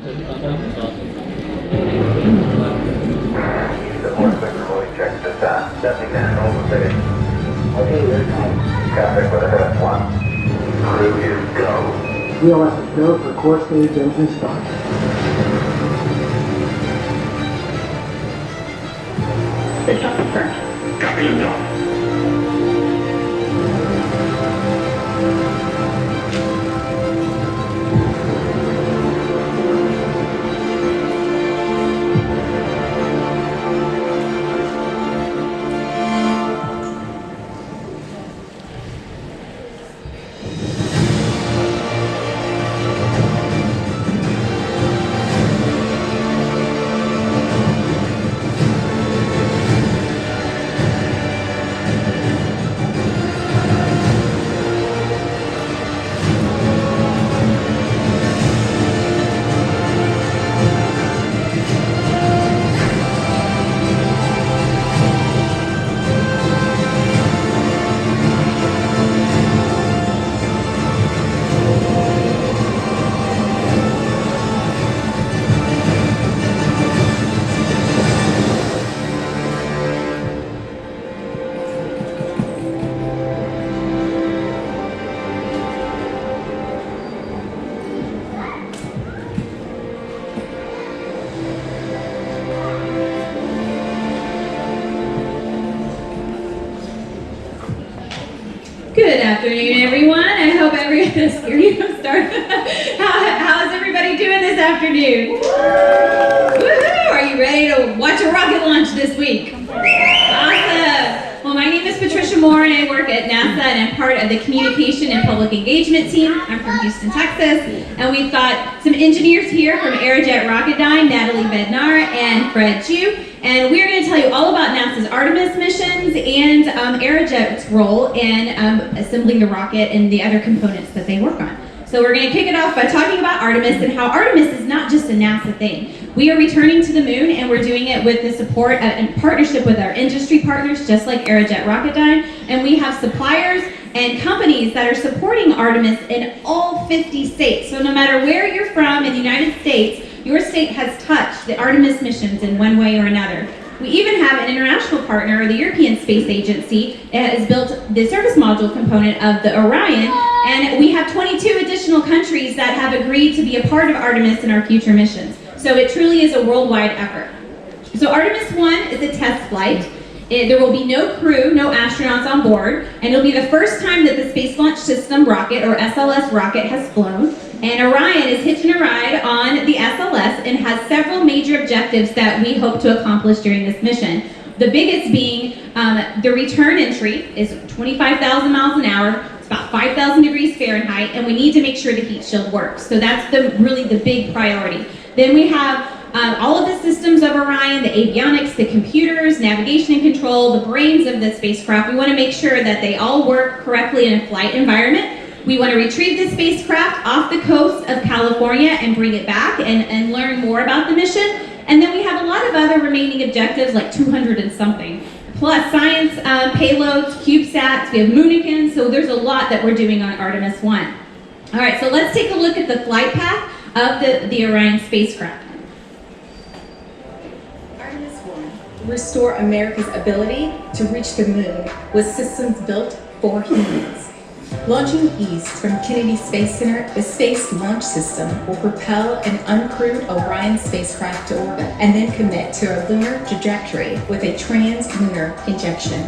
Support sector fully checked this time. Testing now, over finish. Okay, here it comes. Traffic with a head 1. Crew is go. VLS is go for core stage engine start. It's up confirmed. Copy and go. Good afternoon, everyone. I hope how is everybody doing this afternoon? Woohoo! Are you ready to watch a rocket launch this week? Awesome. Well, my name is Patricia Moore, and I work at NASA, and I'm part of the Communication and Public Engagement team. I'm from Houston, Texas, and we've got some engineers here from Aerojet Rocketdyne, Natalie Bednar and Fred Chu. And we're going to tell you all about NASA's Artemis missions and Aerojet's role in assembling the rocket and the other components that they work on. So we're going to kick it off by talking about Artemis and how Artemis is not just a NASA thing. We are returning to the moon, and we're doing it with the support and partnership with our industry partners, just like Aerojet Rocketdyne. And we have suppliers and companies that are supporting Artemis in all 50 states. So no matter where you're from in the United States, your state has touched the Artemis missions in one way or another. We even have an international partner, the European Space Agency, that has built the service module component of the Orion, and we have 22 additional countries that have agreed to be a part of Artemis in our future missions. So it truly is a worldwide effort. So Artemis 1 is a test flight. There will be no crew, no astronauts on board, and it'll be the first time that the Space Launch System rocket, or SLS rocket, has flown. And Orion is hitching a ride on the SLS and has several major objectives that we hope to accomplish during this mission. The biggest being the return entry is 25,000 miles an hour. It's about 5,000 degrees Fahrenheit, and we need to make sure the heat shield works. So that's really the big priority. Then we have all of the systems of Orion, the avionics, the computers, navigation and control, the brains of the spacecraft. We want to make sure that they all work correctly in a flight environment. We want to retrieve the spacecraft off the coast of California and bring it back and learn more about the mission. And then we have a lot of other remaining objectives, like 200 and something. Plus science payloads, CubeSats, we have Moonikins, so there's a lot that we're doing on Artemis 1. All right, so let's take a look at the flight path of the Orion spacecraft. Artemis 1 will restore America's ability to reach the moon with systems built for humans. Launching east from Kennedy Space Center, the Space Launch System will propel an uncrewed Orion spacecraft to orbit and then commit to a lunar trajectory with a trans-lunar injection.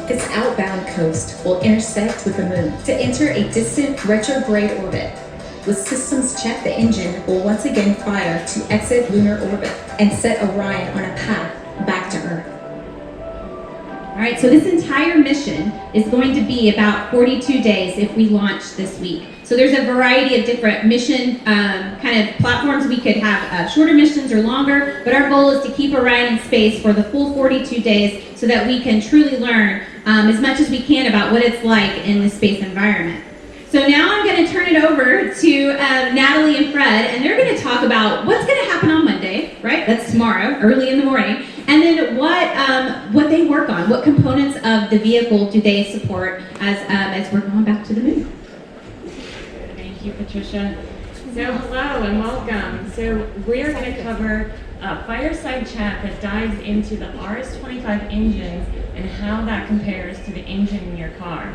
Its outbound coast will intersect with the moon to enter a distant retrograde orbit. With systems checked, the engine will once again fire to exit lunar orbit and set Orion on a path back to Earth. All right, so this entire mission is going to be about 42 days if we launch this week. So there's a variety of different mission kind of platforms. We could have shorter missions or longer, but our goal is to keep Orion in space for the full 42 days so that we can truly learn as much as we can about what it's like in the space environment. So now I'm going to turn it over to Natalie and Fred, and they're going to talk about what's going to happen on Monday, right? That's tomorrow, early in the morning. And then what they work on, what components of the vehicle do they support as we're going back to the moon. Thank you, Patricia. So hello and welcome. So we're going to cover a fireside chat that dives into the RS-25 engines and how that compares to the engine in your car.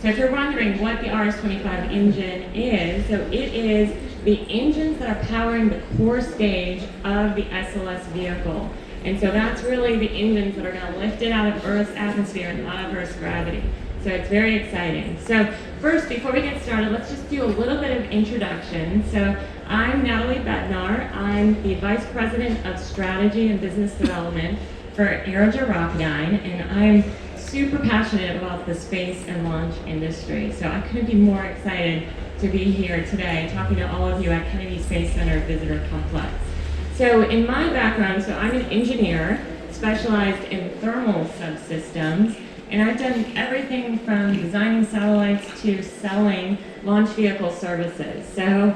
So if you're wondering what the RS-25 engine is, so it is the engines that are powering the core stage of the SLS vehicle. And so that's really the engines that are going to lift it out of Earth's atmosphere and out of Earth's gravity. So it's very exciting. So first, before we get started, let's just do a little bit of introduction. So I'm Natalie Bednar. I'm the Vice President of Strategy and Business Development for Aerojet Rocketdyne, and I'm super passionate about the space and launch industry. So I couldn't be more excited to be here today talking to all of you at Kennedy Space Center Visitor Complex. So in my background, so I'm an engineer specialized in thermal subsystems, and I've done everything from designing satellites to selling launch vehicle services. So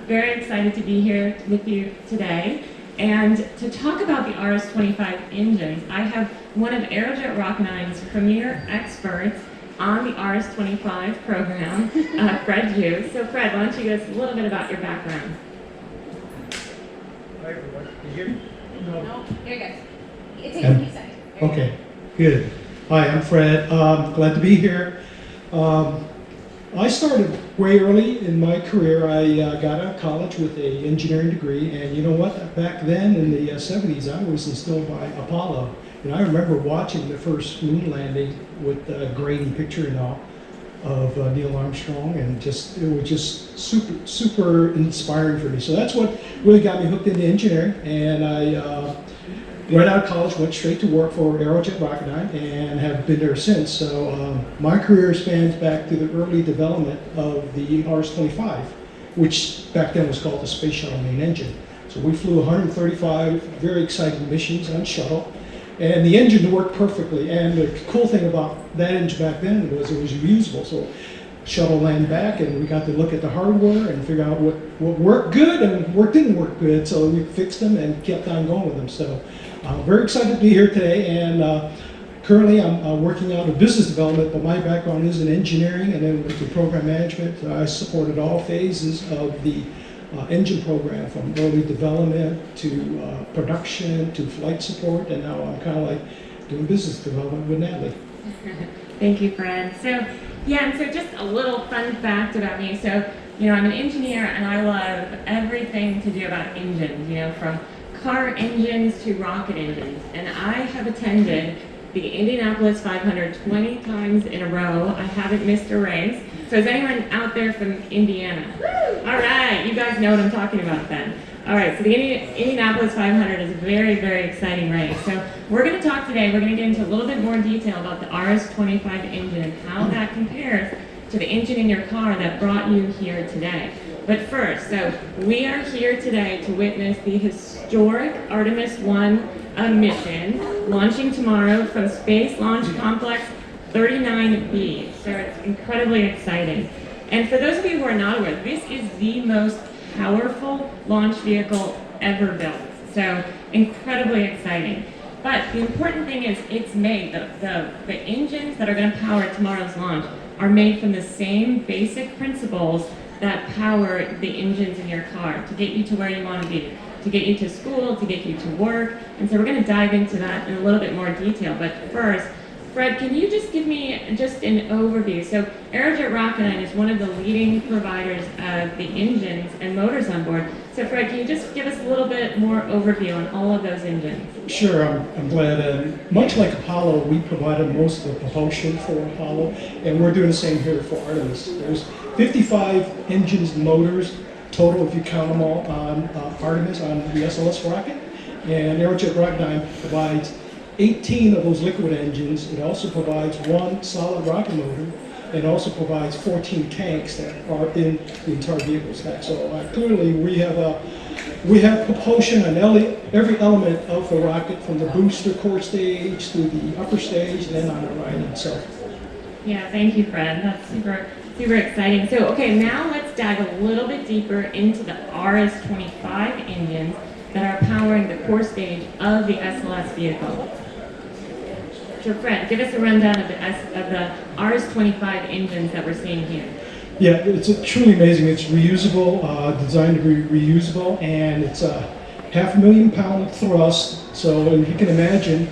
very excited to be here with you today. And to talk about the RS-25 engines, I have one of Aerojet Rocketdyne's premier experts on the RS-25 program, Fred Hughes. So Fred, why don't you give us a little bit about your background? Hi everyone, can you hear me? No, here you go. It takes a few seconds. Okay, good. Hi, I'm Fred. Glad to be here. I started way early in my career. I got out of college with an engineering degree, and you know what? Back then in the 70s, I was instilled by Apollo. And I remember watching the first moon landing with a grainy picture and all of Neil Armstrong, and it was just super inspiring for me. So that's what really got me hooked into engineering, and I right out of college, went straight to work for Aerojet Rocketdyne and have been there since. So my career spans back to the early development of the RS-25, which back then was called the Space Shuttle Main Engine. So we flew 135 very exciting missions on shuttle, and the engine worked perfectly. And the cool thing about that engine back then was it was reusable. So shuttle landed back, and we got to look at the hardware and figure out what worked good and what didn't work good. So we fixed them and kept on going with them. So very excited to be here today, and currently I'm working out of business development, but my background is in engineering and then with the program management. I supported all phases of the engine program, from early development to production to flight support, and now I'm kind of like doing business development with Natalie. Thank you, Fred. So yeah, and so just a little fun fact about me. So, I'm an engineer, and I love everything to do about engines, from car engines to rocket engines. And I have attended the Indianapolis 500 20 times in a row. I haven't missed a race. So is anyone out there from Indiana? All right, you guys know what I'm talking about then. All right, so the Indianapolis 500 is a very, very exciting race. So we're going to talk today, we're going to get into a little bit more detail about the RS-25 engine and how that compares to the engine in your car that brought you here today. But first, so we are here today to witness the historic Artemis 1 mission launching tomorrow from Space Launch Complex 39B. So it's incredibly exciting. And for those of you who are not aware, this is the most powerful launch vehicle ever built. So incredibly exciting. But the important thing is it's made, the engines that are going to power tomorrow's launch are made from the same basic principles that power the engines in your car to get you to where you want to be, to get you to school, to get you to work. And so we're going to dive into that in a little bit more detail. But first, Fred, can you just give me just an overview? So Aerojet Rocketdyne is one of the leading providers of the engines and motors on board. So Fred, can you just give us a little bit more overview on all of those engines? Sure, I'm glad. Much like Apollo, we provided most of the propulsion for Apollo, and we're doing the same here for Artemis. There's 55 engines and motors total, if you count them all, on Artemis, on the SLS rocket. And Aerojet Rocketdyne provides 18 of those liquid engines. It also provides one solid rocket motor. It also provides 14 tanks that are in the entire vehicle stack. So clearly we have propulsion on every element of the rocket, from the booster core stage to the upper stage, and then on the ride itself. Yeah, thank you, Fred. That's super exciting. So, okay, now let's dive a little bit deeper into the RS-25 engines that are powering the core stage of the SLS vehicle. So Fred, give us a rundown of the RS-25 engines that we're seeing here. Yeah, it's truly amazing. It's reusable, designed to be reusable, and it's a 500,000 pound thrust. So if you can imagine,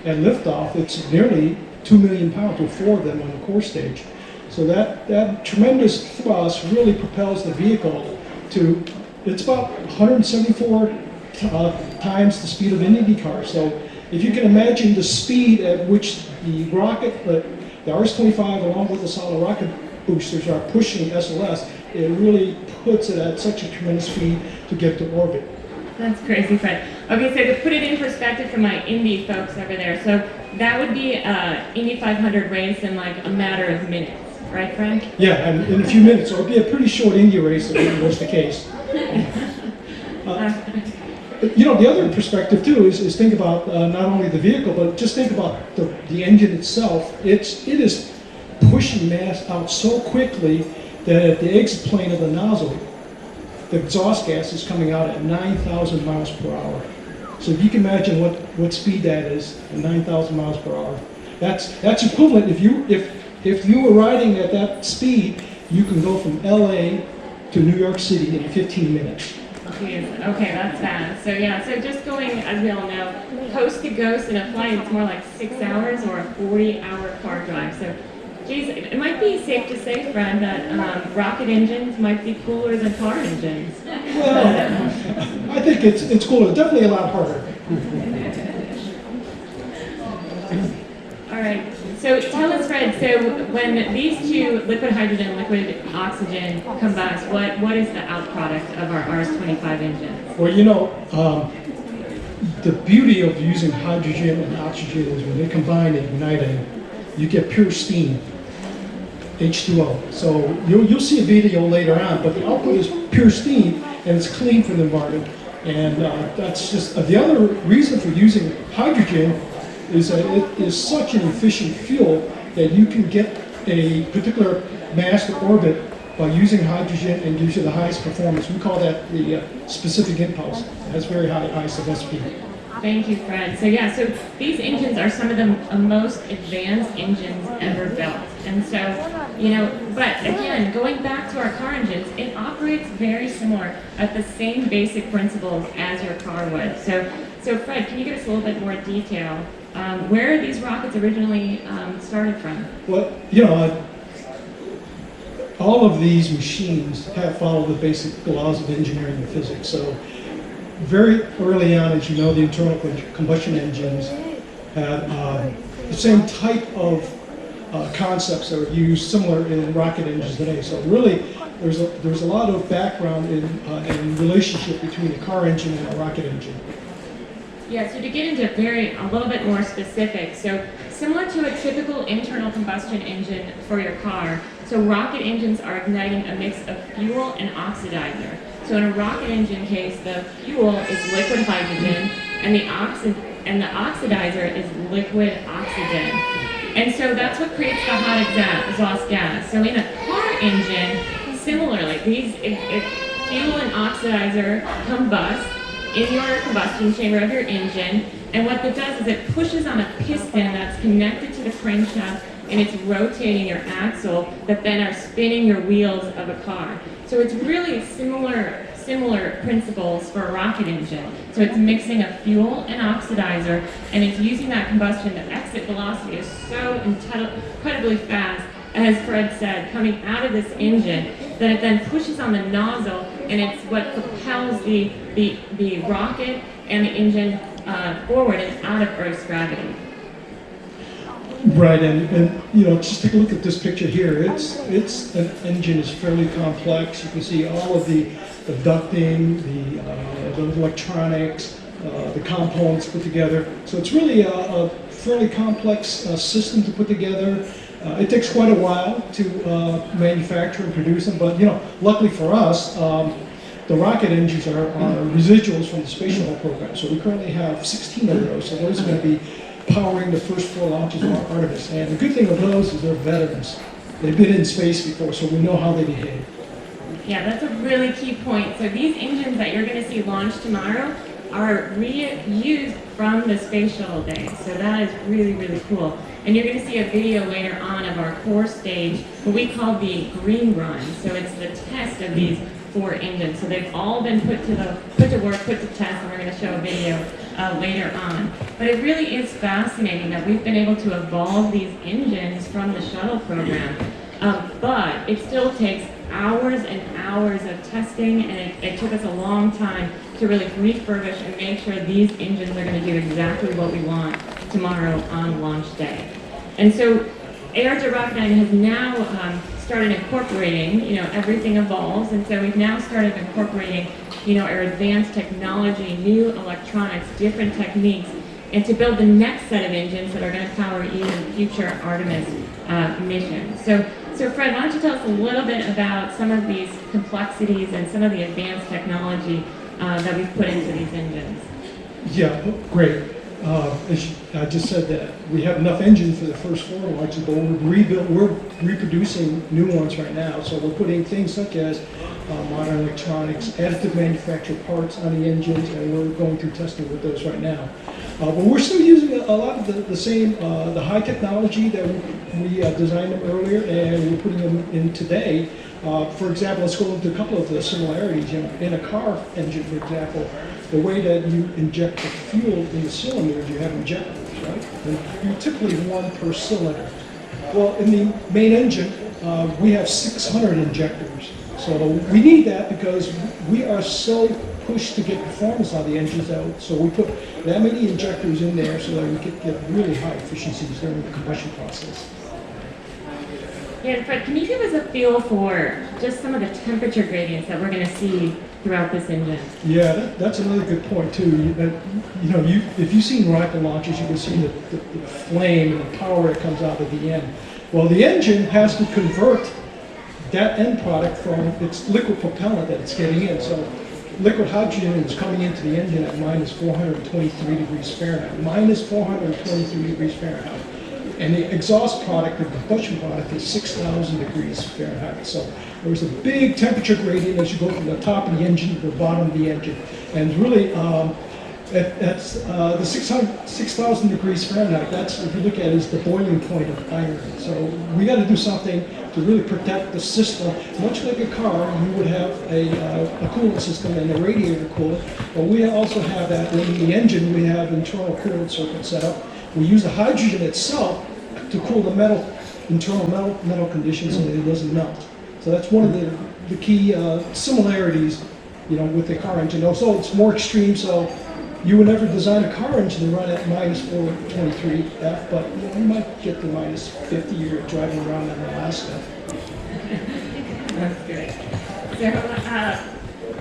at liftoff, it's nearly 2 million pounds with 4 of them on the core stage. So that tremendous thrust really propels the vehicle to, it's about 174 times the speed of an Indy car. So if you can imagine the speed at which the rocket, the RS-25 along with the solid rocket boosters are pushing SLS, it really puts it at such a tremendous speed to get to orbit. That's crazy, Fred. Okay, so to put it in perspective for my Indy folks over there, so that would be an Indy 500 race in like a matter of minutes, right, Fred? Yeah, and in a few minutes, so it'll be a pretty short Indy race if that was the case. You know, the other perspective too is think about not only the vehicle, but just think about the engine itself. It is pushing mass out so quickly that at the exit plane of the nozzle, the exhaust gas is coming out at 9,000 miles per hour. So if you can imagine what speed that is, at 9,000 miles per hour. That's equivalent. If you were riding at that speed, you can go from LA to New York City in 15 minutes. Okay, that's fast. So yeah, so just going, as we all know, coast to coast in a flight, it's more like 6 hours or a 40-hour car drive. So, geez, it might be safe to say, Fred, that rocket engines might be cooler than car engines. Well, I think it's cooler. Definitely a lot harder. All right. So tell us, Fred, so when these two, liquid hydrogen, liquid oxygen, combust, what is the out product of our RS-25 engines? Well, you know, the beauty of using hydrogen and oxygen is when they combine and ignite, you get pure steam, H2O. So you'll see a video later on, but the output is pure steam, and it's clean for the environment. And that's just the other reason for using hydrogen is that it is such an efficient fuel that you can get a particular mass to orbit by using hydrogen and gives you the highest performance. We call that the specific impulse. It has very high ISFSP. Thank you, Fred. So yeah, so these engines are some of the most advanced engines ever built. And so, you know, but again, going back to our car engines, it operates very similar at the same basic principles as your car would. So Fred, can you give us a little bit more detail? Where are these rockets originally started from? Well, you know, all of these machines have followed the basic laws of engineering and physics. So very early on, as you know, the internal combustion engines had the same type of concepts that are used similar in rocket engines today. So really, there's a lot of background in relationship between a car engine and a rocket engine. Yeah, so to get into a little bit more specific, so similar to a typical internal combustion engine for your car, so rocket engines are igniting a mix of fuel and oxidizer. So in a rocket engine case, the fuel is liquid hydrogen, and the oxidizer is liquid oxygen. And so that's what creates the hot exhaust gas. So in a car engine, similarly, if fuel and oxidizer combust in your combustion chamber of your engine, and what that does is it pushes on a piston that's connected to the crankshaft, and it's rotating your axle that then are spinning your wheels of a car. So it's really similar principles for a rocket engine. So it's mixing a fuel and oxidizer, and it's using that combustion. The exit velocity is so incredibly fast, as Fred said, coming out of this engine, that it then pushes on the nozzle, and it's what propels the rocket and the engine forward and out of Earth's gravity. Right, and you know, just take a look at this picture here. It's an engine is fairly complex. You can see all of the ducting, the electronics, the components put together. So it's really a fairly complex system to put together. It takes quite a while to manufacture and produce them, but you know, luckily for us, the rocket engines are residuals from the space shuttle program. So we currently have 16 of those. So those are going to be powering the first 4 launches of Artemis. And the good thing of those is they're veterans. They've been in space before, so we know how they behave. Yeah, that's a really key point. So these engines that you're going to see launched tomorrow, are reused from the space shuttle day. So that is really, really cool. And you're going to see a video later on of our core stage, what we call the green run. So it's the test of these 4 engines. So they've all been put to work, put to test, and we're going to show a video later on. But it really is fascinating that we've been able to evolve these engines from the shuttle program. But it still takes hours and hours of testing, and it took us a long time to really refurbish and make sure these engines are going to do exactly what we want tomorrow on launch day. And so Aerojet Rocketdyne has now started incorporating, everything evolves, and so we've now started incorporating, our advanced technology, new electronics, different techniques, and to build the next set of engines that are going to power even future Artemis missions. So Fred, why don't you tell us a little bit about some of these complexities and some of the advanced technology that we've put into these engines? Yeah, great. As I just said that we have enough engines for the first 4 launches, but we're reproducing new ones right now. So we're putting things such as modern electronics, additive manufactured parts on the engines, and we're going through testing with those right now. But we're still using a lot of the same, the high technology that we designed them earlier, and we're putting them in today. For example, let's go into a couple of the similarities. In a car engine, for example, the way that you inject the fuel in the cylinders, you have injectors, right? And you typically have 1 per cylinder. Well, in the main engine, we have 600 injectors. So we need that because we are so pushed to get performance out of the engines out. So we put that many injectors in there so that we could get really high efficiencies during the combustion process. Yeah, and Fred, can you give us a feel for just some of the temperature gradients that we're going to see throughout this engine? Yeah, that's another good point too. If you've seen rocket launches, you can see the flame and the power that comes out of the end. Well, the engine has to convert that end product from its liquid propellant that it's getting in. So liquid hydrogen is coming into the engine at minus 423 degrees Fahrenheit. Minus 423 degrees Fahrenheit. And the exhaust product, the combustion product, is 6,000 degrees Fahrenheit. So there's a big temperature gradient as you go from the top of the engine to the bottom of the engine. And really, that's the 6,000 degrees Fahrenheit. That's, if you look at it, is the boiling point of iron. So we got to do something to really protect the system. Much like a car, you would have a coolant system and a radiator coolant. But we also have that in the engine. We have internal coolant circuit set up. We use the hydrogen itself to cool the internal metal conditions so that it doesn't melt. So that's one of the key similarities, with the car engine. Also, it's more extreme, so you would never design a car engine to run at minus 423 F, but you might get to minus 50. You're driving around in Alaska. That's good. So,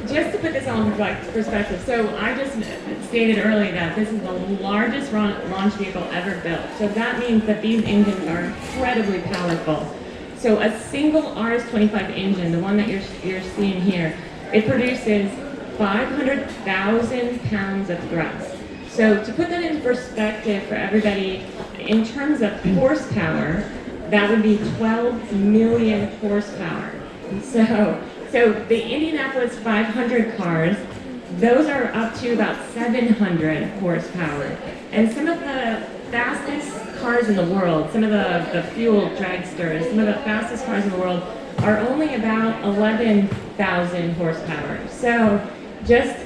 just to put this all in perspective, so I just stated earlier that this is the largest launch vehicle ever built. So that means that these engines are incredibly powerful. So a single RS-25 engine, the one that you're seeing here, it produces 500,000 pounds of thrust. So to put that into perspective for everybody, in terms of horsepower, that would be 12 million horsepower. So the Indianapolis 500 cars, those are up to about 700 horsepower. And some of the fastest cars in the world, some of the fuel dragsters, some of the fastest cars in the world are only about 11,000 horsepower. So just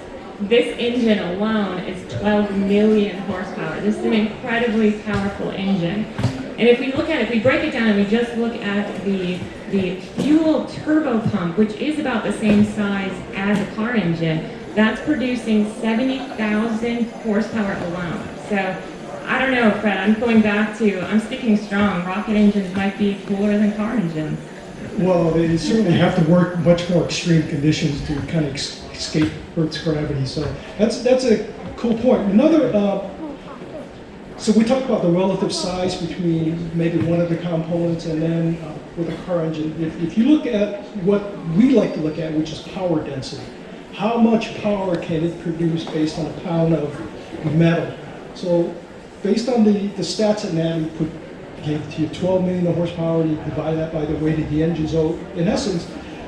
this engine alone is 12 million horsepower. This is an incredibly powerful engine. And if we look at it, if we break it down and we just look at the fuel turbo pump, which is about the same size as a car engine, that's producing 70,000 horsepower alone. So I don't know, Fred, I'm sticking strong. Rocket engines might be cooler than car engines. Well, they certainly have to work much more extreme conditions to kind of escape Earth's gravity. So that's a cool point. So we talked about the relative size between maybe one of the components and then with a car engine. If you look at what we like to look at, which is power density, how much power can it produce based on a pound of metal? So based on the stats in that, we gave it to you 12 million horsepower, and you divide that by the weight of the engine. So in essence,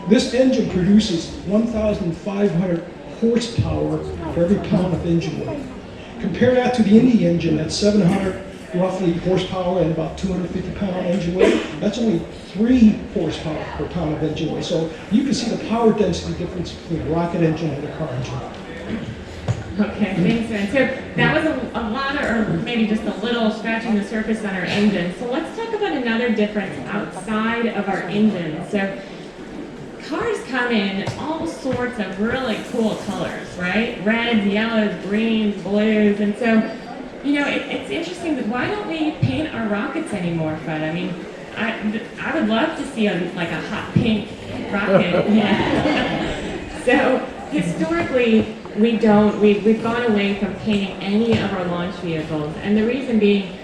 this engine produces 1,500 horsepower for every pound of engine weight. Compare that to the Indy engine at 700 roughly horsepower and about 250 pound engine weight. That's only 3 horsepower per pound of engine weight. So you can see the power density difference between a rocket engine and a car engine. Okay, thanks, Ben. So that was a lot, or maybe just a little scratching the surface on our engine. So let's talk about another difference outside of our engine. So cars come in all sorts of really cool colors, right? Reds, yellows, greens, blues, and so, you know, it's interesting that why don't we paint our rockets anymore, Fred? I mean, I would love to see like a hot pink rocket. Yeah. So historically, we've gone away from painting any of our launch vehicles, and the reason being,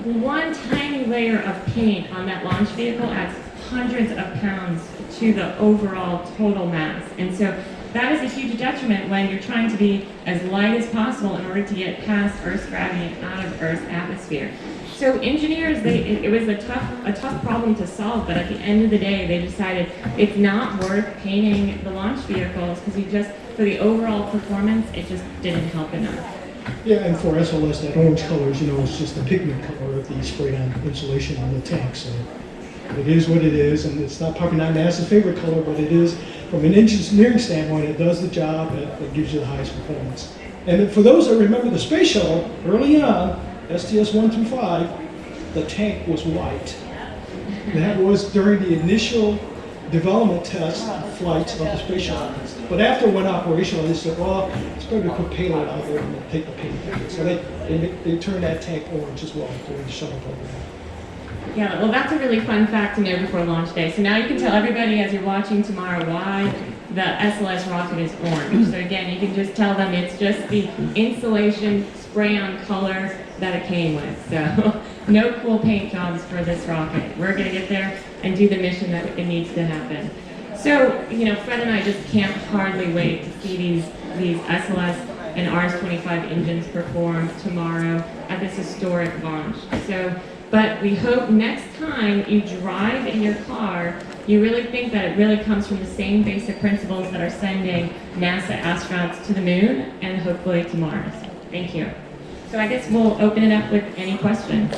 one tiny layer of paint on that launch vehicle adds hundreds of pounds to the overall total mass. And so that is a huge detriment when you're trying to be as light as possible in order to get past Earth's gravity and out of Earth's atmosphere. So engineers, it was a tough problem to solve, but at the end of the day, they decided it's not worth painting the launch vehicles because for the overall performance, it just didn't help enough. Yeah, and for SLS, that orange color, it's just the pigment color of the sprayed-on insulation on the tank. So it is what it is, and it's probably not NASA's favorite color, but it is, from an engineering standpoint, it does the job, it gives you the highest performance. And for those that remember the space shuttle, early on, STS 1 through 5, the tank was white. That was during the initial development test flights of the space shuttle. But after it went operational, they said, well, it's better to put payload out there and take the paint. So they turned that tank orange as well during the shuttle program. Yeah, well, that's a really fun fact to know before launch day. So now you can tell everybody as you're watching tomorrow why the SLS rocket is orange. So again, you can just tell them it's just the insulation spray-on color that it came with. So no cool paint jobs for this rocket. We're going to get there and do the mission that it needs to happen. So, Fred and I just can't hardly wait to see these SLS and RS-25 engines perform tomorrow at this historic launch. But we hope next time you drive in your car, you really think that it really comes from the same basic principles that are sending NASA astronauts to the moon and hopefully to Mars. Thank you. So I guess we'll open it up with any questions.